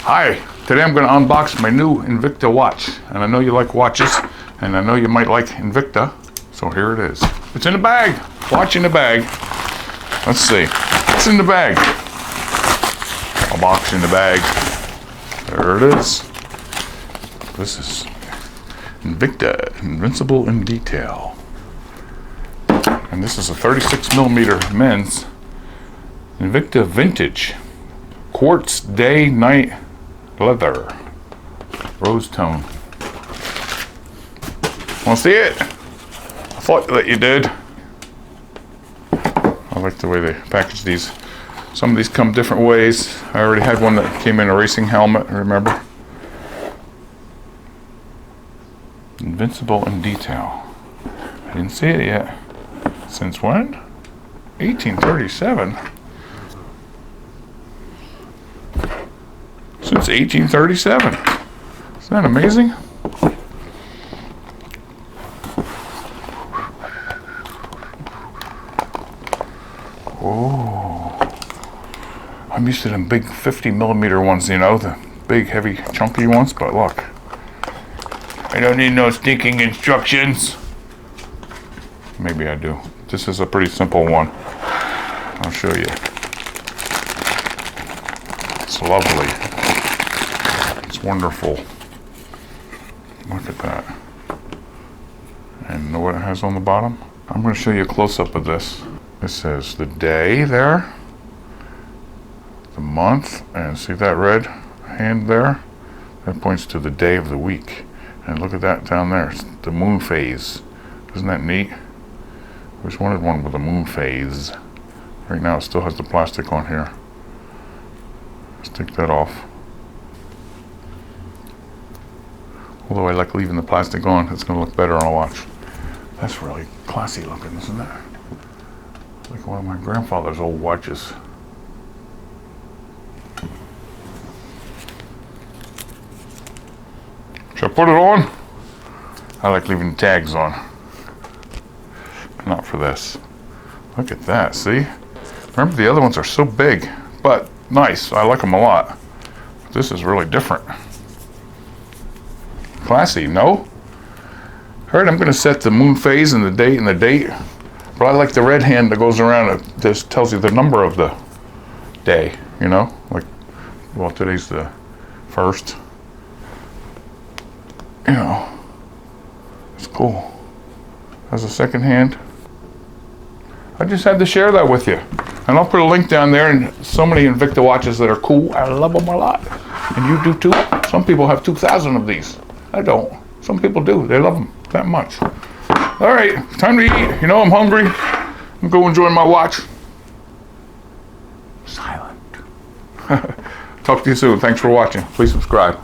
Hi, today I'm going to unbox my new Invicta watch. And I know you like watches, and I know you might like Invicta, so here it is. It's in the bag. Watch in the bag. Let's see. What's in the bag? A box in the bag. There it is. This is Invicta, invincible in detail. And this is a 36mm men's Invicta vintage Quartz day night leather rose tone. Want to see it? I thought that you did. I like the way they package these. Some of these come different ways. I already had one that came in a racing helmet, remember? Invincible in detail. I didn't see it yet. Since when? 1837. Since 1837. Isn't that amazing? Oh, I'm used to them big 50mm ones, you know, the big, heavy, chunky ones, but look. I don't need no stinking instructions. Maybe I do. This is a pretty simple one. I'll show you. It's lovely. It's wonderful. Look at that. And know what it has on the bottom? I'm going to show you a close-up of this. It says the day there, the month, and see that red hand there? That points to the day of the week. And look at that down there, it's the moon phase. Isn't that neat? I always wanted one with a moon phase. Right now it still has the plastic on here. Let's take that off. Although I like leaving the plastic on, it's going to look better on a watch. That's really classy looking, isn't it? Like one of my grandfather's old watches. Should I put it on? I like leaving the tags on. Not for this. Look at that, see? Remember the other ones are so big, but nice. I like them a lot. This is really different. Classy, no? Alright, I'm going to set the moon phase and the date. But I like the red hand that goes around. It just tells you the number of the day, you know? Like, well, today's the 1st. You know, it's cool. Has a second hand. I just had to share that with you. And I'll put a link down there, and so many Invicta watches that are cool. I love them a lot. And you do too. Some people have 2,000 of these. I don't. Some people do. They love them that much. All right, time to eat. You know I'm hungry. I'm going to enjoy my watch. Silent. Talk to you soon. Thanks for watching. Please subscribe.